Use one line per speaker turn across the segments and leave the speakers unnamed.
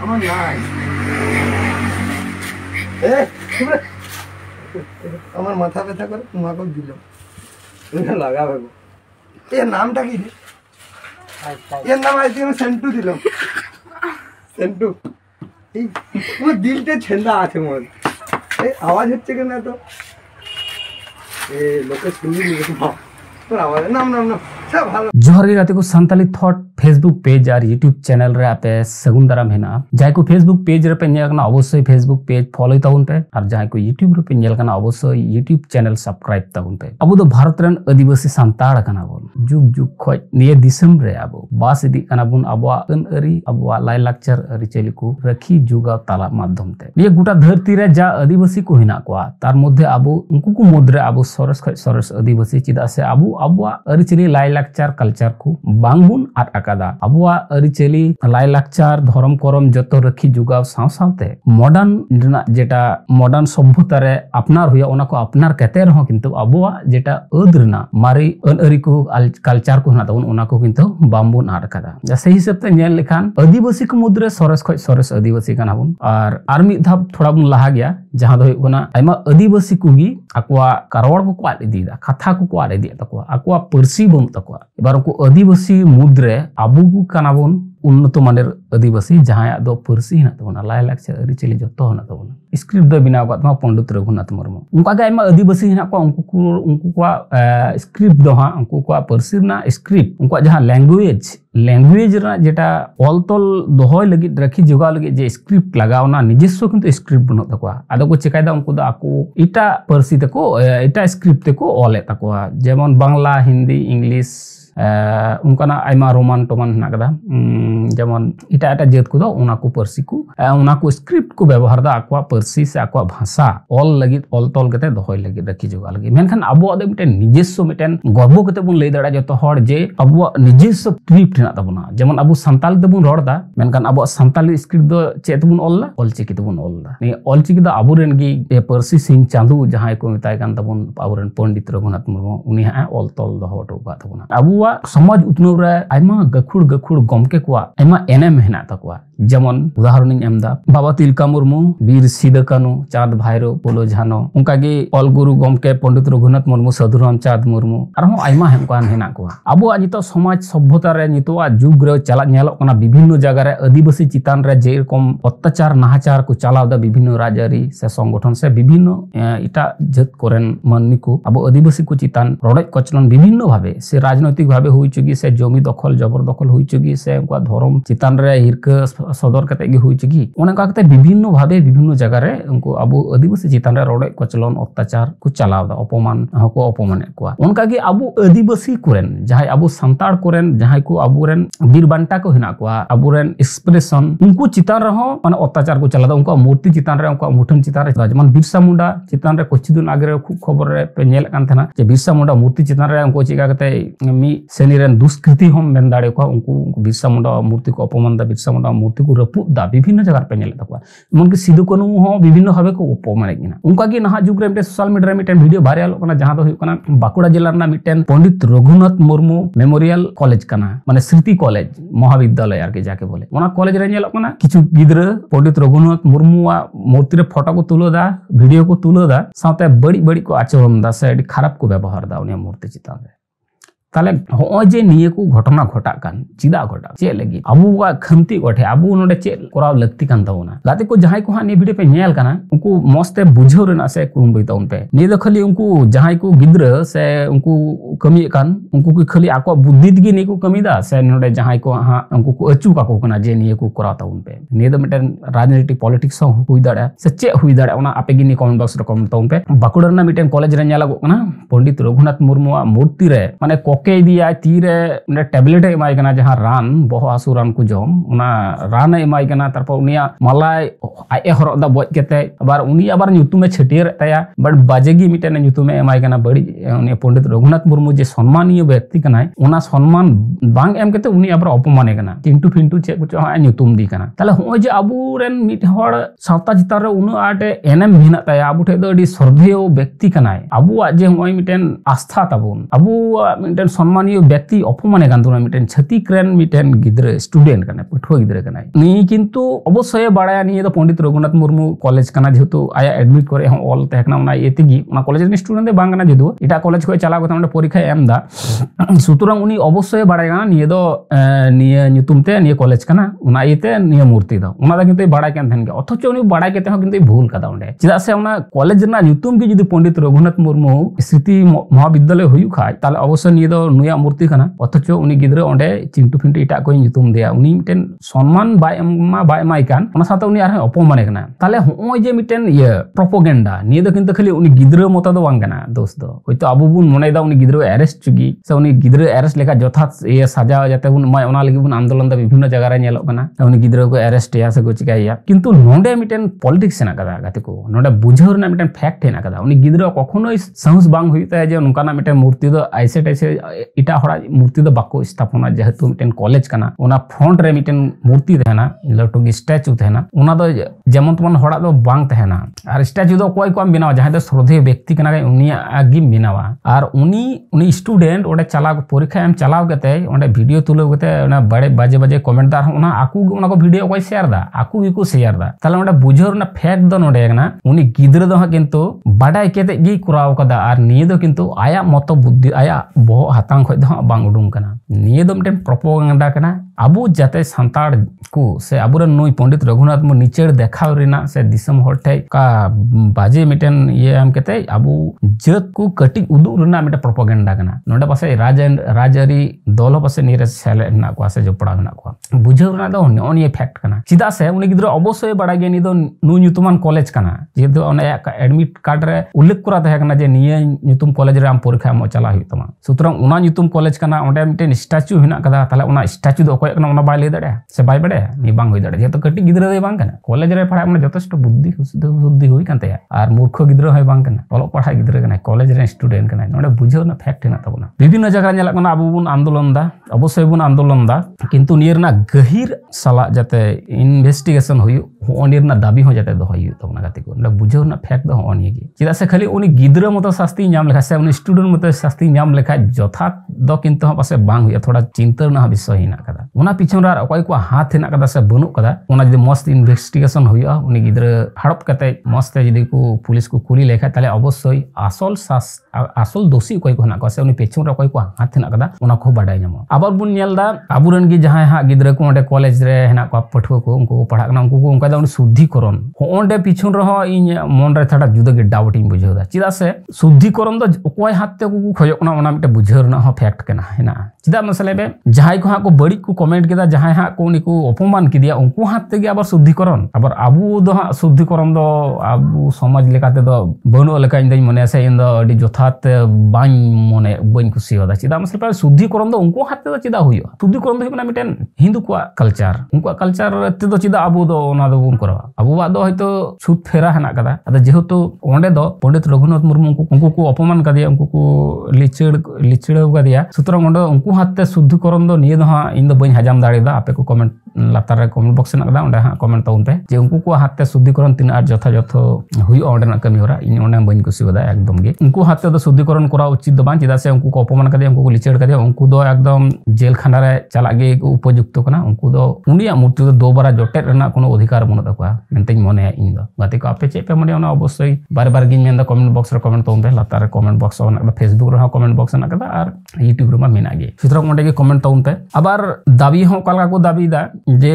আমার নাই আমার মাথা ব্যথা করে তোমাকে দিল লাগাবে এর নামটা কি রে এর নাম আজকে আমি সেন্টু দিলাম সেন্টু এই পুরো দিলটা ছেন্দা আছে মোর এই আওয়াজ হচ্ছে কেন তো এ লোকে শুনি তোর আওয়াজ নাম নাম নাম सब भालो
जोहर गे गाते को संताली थॉट फेसबुक पेज और यूट्यूब चैनल रे आपे सगुन दाराम हेना जाय को फेसबुक पेज रे पे नेल कना अवश्य फेसबुक पेज फॉलो ताबुन पे और जाय को यूट्यूब रे पे नेल कना अवश्य यूट्यूब चैनल सब्सक्राइब ताबुन पे अबो दो भारत रन आदिवासी संताड़ कना बोन जुग जुग खोज निये दिसम रे अबो बास इदी कना बुन अबवा अन अरी अबवा लाइ लाक्चर अरी चली को रखी जुगा ताला माध्यम ते निये गुटा धरती रे जा आदिवासी को हिना को तार मध्य अबो उनको को मध्य अबो सरस खोज सरस आदिवासी चिदा से अबो अबवा अरी चली लाइ लाक्चर कल्चर को बांगबुन आट अकादा अबवा अरिचेली लाई लाक्चर धर्म करम जतो रखी जुगाव साव सावते मॉडर्न जेटा मॉडर्न सभ्यता रे अपनार हुया ओना को अपनार कहते रहो किंतु अबवा जेटा अदरना मारी अनअरी को कल्चर को हना तबन ओना को किंतु बांबुन आट अकादा जैसे हिसाब ते नेल लेखान आदिवासी को मुद्रे सरस खोज सरस आदिवासी काना बुन और मिद धाप थोड़ा बुन लहा गया जहां दो हुना आइमा आदिवासी कुगी अकवा कारवाड़ को क्वाड इदीदा कथा को क्वाड इदी तकवा अकवा पर्सी बन तकवा एबार को आदिवासी मुद्रे आबू कानाबन उन्नत मानेर आदिवासी जहां दो पर्सी हना तबना लाइ लाक्चर अरिचेली जतो हना तबना स्क्रिप्ट दो बिना का पंडित रघुनाथ मुर्मू उनका गे आइमा आदिवासी हना को उनको स्क्रिप्ट दो हां उनको पर्सी ना स्क्रिप्ट उनको जहां लैंग्वेज जेटा ऑल तोल दोहय लगी रखी जुगा लगी जे स्क्रिप्ट लगावना निजस्व किंतु स्क्रिप्ट बनो तकवा आदो को चिकायदा उनको दा आको इटा पर्सी तको इटा स्क्रिप्ट तको ऑल तकवा जेमन बांग्ला हिंदी इंग्लिश उनका आइमा रोमान टोमान हना कदा जेमन इटा इटा जेत को दो उना को पर्सी को उना को स्क्रिप्ट को व्यवहार दा आको पर्सी से आको भाषा ऑल लगी ऑल तोल कते दोहय लगी रखी जुगा लगी मेनखान अबो दे मिटेन निजस्व मिटेन गर्व कते बुन लई दाड़ा जतो हर जे अबो निजस्व स्क्रिप्ट हना तबना जेमन अबो संताल ते बुन रड़दा मेनखान अबो संताली स्क्रिप्ट दो चेत बुन ऑल ला ऑलचिकी ते बुन ऑल दा ने ऑलचिकी दा अबो रेन गी पर्सी सिंह चांदू जहां को मिताय कान तबुन अबोरेन पंडित रघुनाथ मुर्मू उनी हा ऑल तोल दोहो टोका तबना अबो समाज उतनव रे आइमा गखुड़ गखुड़ गमके को आइमा एनएम हेना तकवा जेमन उदाहरण एमदा बाबा तिलका मुर्मू वीर सिदो कानू चाँद भाईरो पोलो झानो उनका गे ऑल गुरु गमके पंडित रघुनाथ मुर्मू साधुराम चाँद मुर्मू आरहो आइमा हेमकान हेना को अबो नितो समाज सभ्यता रे नितो जुग रे चला नेलो कना विभिन्न जगह रे आदिवासी चितान रे जे रकम अत्याचार नाहाचार को चलाव दा विभिन्न राजआरी से संगठन से विभिन्न इटा जत करेन मानमी को अबो आदिवासी को चितान रड़ज कचलन विभिन्न भावे से राजनैतिक भावे हुई चुकी से जमी दखल जबरदखल हुई चुकी से उनका धर्म चितान रे हिरक सदर कते गे हुई चुकी ओने का कते विभिन्न भावे विभिन्न जगह रे उनको अबो आदिवासी चितान रे रड़ज कचलन अत्याचार को चलाव दा अपमान हको अपमाने को उनका गे अबो आदिवासी कोरेन जहां अबो संताड़ कोरेन जहां को अबोरेन वीर बांटा को हिना को अबोरेन एक्सप्रेशन उनको चितान रहो माने अत्याचार को चला दा उनका मूर्ति चितान रे उनका मुठन चितान रे जमन बिरसा मुंडा चितान रे कुछ दिन आगे खूब खबर रे पे नेल कान थना जे बिरसा मुंडा मूर्ति चितान रे उनको चिका कते मी सेनिरन दुष्कृति हम मेन दाड़े को उनको बिरसा मुंडा मूर्ति को अपमान दा बिरसा मुंडा मूर्ति को रपुद दा विभिन्न जगह पे नेल तकवा एमनकि सिदु कानू हो विभिन्न भावे को अपमान गिना उनका की नहा जुग रे मिटे सोशल मीडिया रे मिटे वीडियो वायरल कना जहां दो हुकना बाकुड़ा जिला रे मिटे पंडित रघुनाथ मुर्मू मेमोरियल कॉलेज कना माने स्मृति कॉलेज महाविद्यालय आर के जाके बोले ओना कॉलेज रे नेल कना किछु गिदरा पंडित रघुनाथ मुर्मू मूर्ति रे फोटो को तुलो दा वीडियो को तुलो दा साथे बड़ी बड़ी को आचरण दा से खराब को व्यवहार दा उनी मूर्ति चितान रे ताले हो जे निये को घटना घटा कान चिदा घटा चे लगी अबू वा खमती गठे अबू नोडे चे कराव लगती कान ताउना गाते को जहां को हानि वीडियो पे नेल काना उनको मस्ते बुझो रेना से कुरुम ताउन पे ने दो खाली उनको जहां को गिद्र से उनको कमी कान उनको को खाली आको बुद्धि गे ने को कमी दा से नोडे जहां को हां उनको को अचू का को कना जे निये को कराव ताउन पे ने दो मिटन राजनीतिक पॉलिटिक्स हुई दाड़ा से चे हुई दाड़ा ओना आपे गिनी कमेंट बॉक्स रे कमेंट ताउन पे बाकुड़ा ना मिटन कॉलेज रे नेला को कना पंडित रघुनाथ मुर्मू मूर्ति रे माने के दिया तीरे टैबलेट एमाय कना जहां रान बहो आसु रान को जम उना रान एमाय कना तारपर उनिया मलाई आए हरो दा बज केते अबार उनी अबार ᱧᱩᱛᱩᱢে छटियर ताया बट बाजेगी मिटेन ᱧᱩᱛᱩᱢে एमाय कना बड़ी उनी पंडित रघुनाथ मुर्मू जे सम्मानीय व्यक्ति कनाय उना सम्मान बांग एम केते उनी अबार अपमाने कना चिंटू फिंटू चे कुछ ᱧᱩᱛᱩᱢ दी कना ताले होय जे अबू रेन मिट हड़ सावता चितार रे उनु आटे एनएम हिना ताया अबू ठे दो अडी श्रद्धेय व्यक्ति कनाय अबू जे होय मिटेन आस्था ताबुन अबू मिटेन सम्मानीय व्यक्ति अपमाने कान तोना मिटेन छातिक रेन मिटेन गिद्रे स्टूडेंट कने पठुआ गिद्रे कने नी किंतु अवश्य बाड़ाया निये दो पंडित रघुनाथ मुर्मू कॉलेज कना जेहेतु आया एडमिट करे हम ऑल तहकना उना एतेगी उना कॉलेज रे स्टूडेंट दे बांगना जेदु इटा कॉलेज को चला गता परीक्षा एमदा सुतरां उनी अवश्य बाड़ाया निये दो निये nyutumte निये कॉलेज कना उना इते निये मूर्ति दो उना दा किंतु बाड़ा केन थेन के अथच उनी बाड़ा केते हो किंतु भूल कदा उंडे चिदा से उना कॉलेज ना nyutum की जदि पंडित रघुनाथ मुर्मू स्मृति महाविद्यालय हुयु खाय ताले अवश्य निये दो नुया मूर्ति कना अथच उनी गिद्रे ओंडे चिंटू फिंटू इटा को nyutum देया उनी मिटेन सम्मान बाय एमाय कान उना साथे उनी आर अपमाने कना ताले होय जे मिटेन ये प्रोपोगेंडा निये दो किंतु खाली उनी गिद्रे मतो दो बांग कना दोस्त दो होयतो अबो बुन मोनेदा उनी गिद्रे अरेस्ट चुगी से उनी गिद्रे अरेस्ट लेखा जथात ये सजा जाते बुन माय उना लगी बुन आंदोलन दा विभिन्न जगह रे नेलो कना उनी गिद्रे को अरेस्ट या से को चिकाया किंतु नोंडे मिटेन पॉलिटिक्स हेना कदा गाते को नोंडे बुझाव ना मिटेन फैक्ट हेना कदा उनी गिद्रे कखनो साहस बांग हुइता जे नुकाना मिटेन मूर्ति दो आइसे तैसे इटा हड़ा मूर्ति दो बाको स्थापना जेहेतु मिटेन कॉलेज कना उना फ्रंट रे मिटेन मूर्ति रहना लटू स्टैचू रहना उना दो जेमन तमन हड़ा दो बांग तहना और स्टैचू दो कोई को बनावा जहां दो श्रद्धेय व्यक्ति कना उनी आगी बनावा और उनी स्टूडेंट ओडे चला परीक्षा एम चलाव कते ओडे वीडियो तुलो कते ओना बड़े बाजे बाजे कमेंटदार ओना आकू ओना को वीडियो कोई शेयर दा आकू गिको शेयर दा ताले ओडे बुझर ना फैक्ट दो नोडे ना उनी गिद्र दो किंतु बाडाय केते गी कुराव कदा और निये दो किंतु आया मतो बुद्धि आया बो हातांग खय दो बांग उडुम कना निये दो मिटेन प्रोपोगेंडा कना अबु जाते सांताड़ को से अबुरन नुई पंडित रघुनाथ मु निचेड़ देखाव रेना से दिसम होठे का बाजे मिटेन ये हम केते अबु जत को कटिंग उदु रेना मिटे प्रोपोगेंडा कना नोडे पासे राजरी दल पासे निरे सेले ना को से जोपड़ा ना को बुझाव ना दो ओन ये फैक्ट कना चिदा से उनी गिद्रो अवश्य बड़ा गे नि दो नु nyutuman कॉलेज कना जेदो ओने एडमिट कार्ड रे उल्लेख करा तहे कना जे निये nyutum कॉलेज रे आम परीक्षा एम चला हुई तमा सुतरां उना nyutum कॉलेज कना ओंडे मिटेन स्टैचू हिना कदा ताले उना स्टैचू दो कोय कना उना बाय ले दड़े से बाय बड़े नि बांग होई दड़े जेतो कटी गिद्रो दे बांग कना कॉलेज रे पढ़ा माने जथेष्ट बुद्धि हुई कानते और मूर्ख गिद्रो है बांग कना ऑल पढ़ा गिद्रो कना कॉलेज रे स्टूडेंट कना नोडे बुझाव ना फैक्ट हिना तबना विभिन्न जगह नेला कना अबु बुन आंदोलन दा अवश्य बुन आंदोलन दा किंतु नियरना गहिर साला जाते इन्वेस्टिगेशन हुयु होनिरना दाबी हो जाते दो हुयु तबना गाते को नोडे बुझाव ना फैक्ट दो होनी गे चिदा से खाली उनी गिद्रो मतो शास्ति नाम लेखा से उनी स्टूडेंट मतो शास्ति नाम लेखा जथात दो किंतु पासे बांग हुया थोड़ा चिंता ना विषय हिना कदा उना पिछन रा अकय को हाथ हिना कदा से बनु कदा उना जदि मस्त इन्वेस्टिगेशन हुया उनी गिद्रो हड़प कते मस्त जदि को पुलिस को कुली लेखा ताले अवश्य आसल दोषी कोई को ना को से उनी पिछन रा कोई को हाथ हिना कदा उना को बाडाय नामो आबर बुन नेलदा आबुरन गी जहां हा गिद्रो को ओंडे कॉलेज रे हेना को पठुआ को उनको को पढ़ा कना उनको को उनका दा शुद्धिकरण ओंडे पिछन रहो इन मन रे थोड़ा जुदा गे डाउट इन बुझादा चिदा से शुद्धिकरण दो कोई हाथ ते को खयो कना ओना मिटे बुझर ना हो फैक्ट कना हेना चिदा मसले बे जहां को हा को बड़ी को कमेंट केदा जहां हा को निको अपमान कि दिया उनको हाथ ते आबर शुद्धिकरण आबर आबू दो हा शुद्धिकरण दो आबू समाज लेकाते दो बनो लेका इन दई मने से इन दो अडी जथात बाñ मने बñ खुशी होदा चिदा मसले पर शुद्धिकरण दो उनको हाथ ते चिदा हुयो शुद्धिकरण दो हिना मिटेन हिंदू को कल्चर उनको कल्चर ते दो चिदा आबू दो ओना दो बुन करवा आबू बा दो हयतो छुत फेरा हेना कदा अदा जेहेतु ओंडे दो पंडित रघुनाथ मुर्मू उनको को अपमान कदिया उनको को लिचड़ कदिया सुतरां ओंडे उनको हाथ ते शुद्धिकरण दो निये दो हा इन दो बñ हजाम दाड़ेदा आपे को कमेंट लातार रे कमेंट बॉक्स हेना कदा ओंडे हा कमेंट ताउन पे जे उनको को हाथ ते शुद्धिकरण तीन आर जथा हुयो ओंडे ना कमी होरा इन ओंडे बñ खुशी होदा एकदम गे उनको हाथ ते दो शुद्धिकरण करा उचित दो बां चिदा से उनको को अपमान कदिया उनको को लिचड़ कदिया उनको दो एकदम जेल खाना रे चला गे उपयुक्त कना उनको दो उनिया मूर्ति दो दो बारा जोटेट रेना कोनो अधिकार बनो तकवा मेनते मने इन दो गाते को आपे चे पे मने ओना अवश्य बार बार गिन मेन दा कमेंट बॉक्स रे कमेंट ताउन पे लातार रे कमेंट बॉक्स ओना फेसबुक रे कमेंट बॉक्स ना कदा और यूट्यूब रे मा मेना गे सुतरां ओंडे गे कमेंट ताउन पे आबार दाबी हो कालका को दाबी दा जे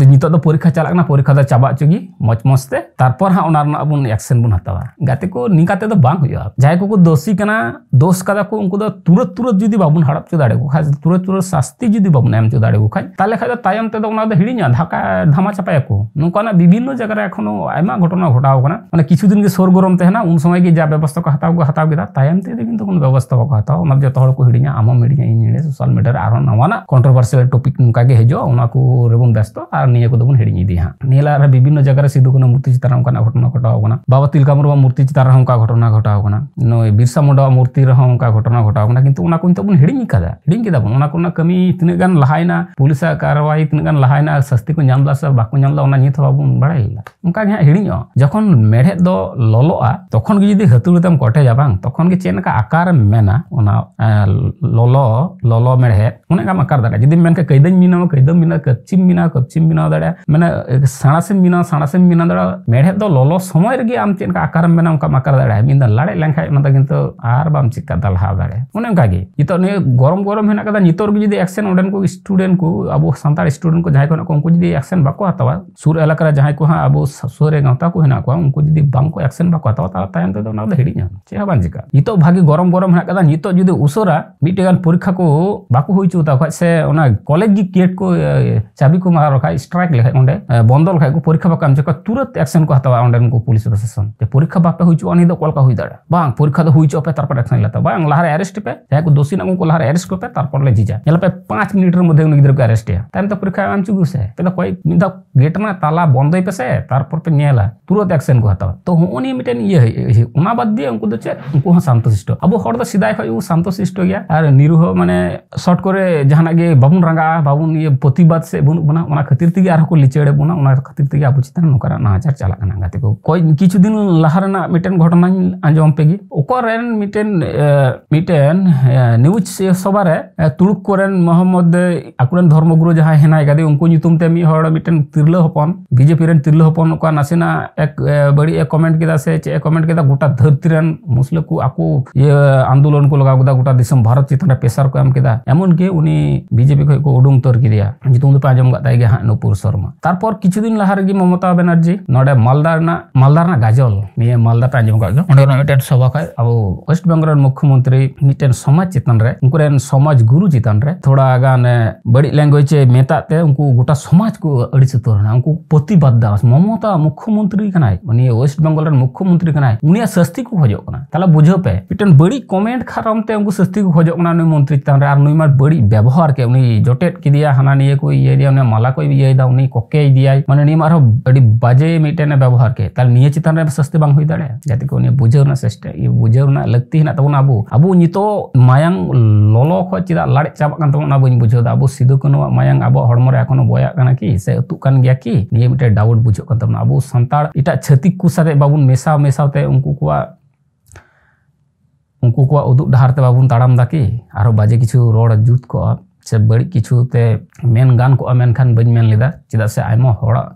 नितो दो परीक्षा चला ना परीक्षा दा चाबा चुगी मच मस्ते तारपर हा ओना रना बुन एक्शन बुन हतावा गाते को निकाते दो बांग हुया जाय को दोषी कना दोष कदा को उनको दो तुरत जुदी बाबुन हड़प च दाड़े को खास तुरत शास्ति जुदी बाबुन एम च दाड़े को खाय ताले खाय तायम ते दो ओना दो हिड़िया धामा चापाया को नुकाना विभिन्न जगह रे एखोनो आयमा घटना घटाव कना माने किछु दिन के सोर गरम तेहना उन समय के जा व्यवस्था को हताव गेदा तायम ते किंतु कोन व्यवस्था को हताव ओना जतो हड़ को हिड़िया आमा मिडिया इन सोशल मीडिया रे आरो नवाना कंट्रोवर्शियल टॉपिक नुका गे हेजो ओना को रेबुन व्यस्त आर निये को दोबुन हिड़िनी दी हा नेला रे विभिन्न जगह रे सिधु कोन मूर्ति चिताराम कना घटना घटाव कना बाबा तिलका मुर्मू मूर्ति चिताराम का घटना घटाव कना नय बिरसा मुंडा मूर्ति रे हम का घटना घटाव कना किंतु ओना को तबुन हिड़िनी कदा हिड़िन केदा बन ओना को कमी तिने गान लहायना पुलिस कार्रवाई तिने गान लहायना शास्ति को नामला से बाको नामला ओना नित बाबून बड़ा उनका हिड़ी जखन मेढ़ेद दो ललोआ तखन गे जुदी हथुड़ीतेम कटेजा बांग तखन गे चेद का आकार मेना ललो मेढ़ेद उन्हें आकार दाड़ा जुदी मेन कैदम बिना कैदम बिना कपचिम बिना दाड़ा मैंने साणासेम बिना दाड़ा मेढ़ेद दो ललो समय रेगे आम चेद का आकार मेना उनका आकार दाड़ा मिद लाड़े लेंखाय उना दा किन्तु आर बाम चिका दलहा दाड़े उन्हें उनकागे नितो ने गरम हेना कदा नितो गे जुदी एक्शन ओडेन को स्टूडेंट को अब सानताड़ स्टूडेंट को जहां को उनको जुदी एक्शन बाको हतावा सुर एलाका जहां को हाँ अब सुरे गाँवता को हेना को उनको जुदी बांको एक्शन बाको हतावा तायम ते दो हिड़ीना चे बां चिका नितो भागी गरम हेना कदा नितो जुदी उसरा मिटेगान परीक्षा को बाको हुई चुता खाय से ओना कॉलेज गी गेट को चाबी को मार रखा स्ट्राइक लेखाय ओंडे बंद लेखाय को परीक्षा बाको आमचे तुरंत एक्शन को हतावा ओंडे को पुलिस प्रशासन जे परीक्षा बापे हुई चुआ नि दो कलका हुई दाड़ा बांग परीक्षा दो हुई चुपे तारपर एक्शन लेता बांग लहारे अरेस्ट पे जहां को दोषी ना को लहारे अरेस्ट पे तारपर ले जीजा नेला पे 5 मिनट रे मध्ये उन गिद्र को अरेस्ट या ताम तो परीक्षा आम चुगु से पे कोई मिदा गेट ना ताला बंद पे से तारपर पे नेला तुरंत एक्शन को हतावा तो होनी मिटेन ये उना बाद दिए उनको दो चे उनको शांतशिष्ट अब हर दो सिदाय खय शांतशिष्ट गया और निरुह माने शॉर्ट करे जहाना गे बाबुन रंगा बाबुन ये प्रतिबाद से बुन बना ओना खातिर तिगे आर को लिचेड़े बुना ओना खातिर तिगे आबु चितान नोकरा नाचार चला कना गाते को कोई किछु दिन लहारना मिटेन घटना आंजम पेगी ओकरेन मिटेन न्यूज सबारे तुड़ुक कोरेन मोहम्मद आकुरेन धर्मगुरु जहां हेनाय गादे उनको नितुम ते मी हड़ मिटेन तिरला हपन बीजेपी रेन तिरला हपन का नासेना एक बड़ी एक कमेंट केदा से चे कमेंट केदा गोटा धरती रेन मुस्लिम को आको ये आंदोलन को लगा गोटा दिसम भारत चितान प्रेशर को एम केदा एमन के उनी बीजेपी को उडुंग तोर किदिया नितुम दो आंजम गाताय गे हां नुपुर शर्मा तारपर किछु दिन लहार गे ममता बनर्जी नोडे मालदारना गाजल निये मालदा पे आंजम गागे ओंडे मिटेन सभा खाय अब वेस्ट बेंगल मुख्यमंत्री मिटेन समाज चितान रे उनकुरेन समाज गुरु चितान रे थोड़ा गान बड़ी लैंग्वेज मेताते उनको गोटा समाज को अड़ी सतोरना उनको प्रतिबाद दा ममता मुख्यमंत्री कनाय माने वेस्ट बेंगल रे मुख्यमंत्री कनाय उनिया सस्ती को खोजो कना ताला बुझो पे मिटेन बड़ी कमेंट खराम ते उनको सस्ती को खोजो कना नुई मंत्री चितान रे आर नुई मार बड़ी व्यवहार के उनी जोटेट की दिया हाना निये को ये दिया उनी माला को ये दा उनी कोके दिया माने नी मार बड़ी बाजे मिटेन व्यवहार के ताल निये चितान रे सस्ती बांग हुई दाड़े जाते को उनी बुझेवना सिस्टम ये बुझेवना लगती है तबन अबो नितो मायांग ललो खो चिदा लाड़े चाबा कान तबन बइन बुझेदा अबो सिदु कनो मायांग अबो हड़मो रे एखोनो बया काना कि से अतु कान गया कि निये मिटे डाउट बुझो कान तबन अबो संताड़ इटा छतिक को साथे बाबुन मेसाते उनको को उदुग डहार ते बाबुन ताड़ाम दा कि आरो बाजे किछु रोड जुत को से बड़ी किछु ते मेन गान को मेनखान बइन मेन लेदा चिदा से आयमा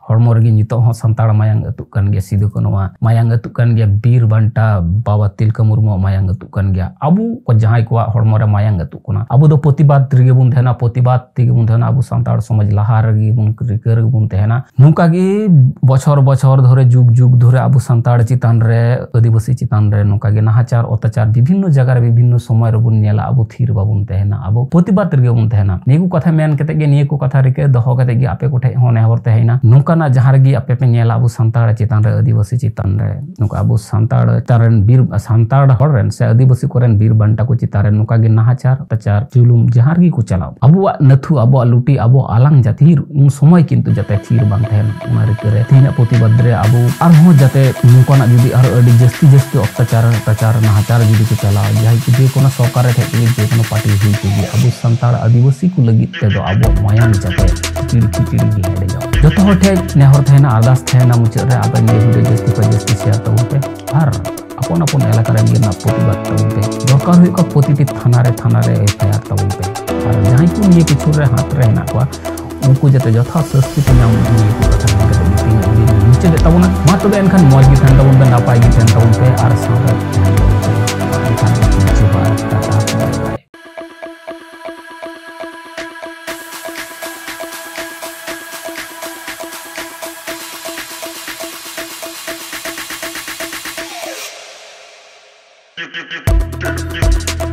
हड़मो रेगी नितो हो संताड़ मायांग अतु कान गया सिदु कनोवा मायांग अतु कान गया बीर बांटा बाबा तिलका मुर्मू मायांग अतु कान गया अबु को जहां को हड़मो रे मायांग अतु कोना अबु दो प्रतिबाद रेगे बुन थेना प्रतिबाद तेगे बुन थेना अबु संताड़ समाज लहा रेगी बुन रिकर रेगे बुन थेना नुका गे बछर धरे जुग धरे अबु संताड़ चितान रे आदिवासी चितान रे नुका गे नाहाचार अत्याचार विभिन्न जगह रे विभिन्न समय रे बुन नेला अबु थीर बाबुन थेना अबु प्रतिबाद रेगे बुन थेना निगु कथा मेन कते गे निये को कथा रेके दहो कते गे आपे कोठे हो नेहवर तेहिना नुकाना जहां गे आपे पे नेला अबु संताड़ चितान रे आदिवासी चितान रे नुका अबु संताड़ तारन बीर संताड़ हरन से आदिवासी कोरेन बीर बांटा को चितान रे नुका गे नाहाचार अत्याचार जुलुम जहां गे को चलाओ अबुआ नथु अबुआ लुटी अबु आलांग जातीर उन समय किंतु जाते थीर बांग थेन उना रेके तेना प्रतिबाद रे अबु आरहो जाते नुकाना जुदी आर अडी जस्ती अत्याचार नाहाचार जुदी को चलाओ जहां कि कोनो सरकार रे थे जे कोनो पार्टी हुई के अबु संताड़ आदिवासी को लगी ते दो अबु मायांग जाते चिड़ी हेडे जाओ जतो होठे नेहर थेना अरदास थेना मुचाद रे आबे ने वीडियो जस्ती शेयर तबो पे आर अपन एलाका रे गिरना प्रतिबाद तबो पे दरकार हुई का प्रतिटी थाना रे एफआईआर तबो पे और जहां को निये किछु रे हाथ रे हेना को उनको जाते जथा सस्ती पे नाम निये को कथा के मुचाद तबो ना मा तबे एनखान मौज गी थान तबो पे नापाय गी थान तबो पे आर सारा
टाटा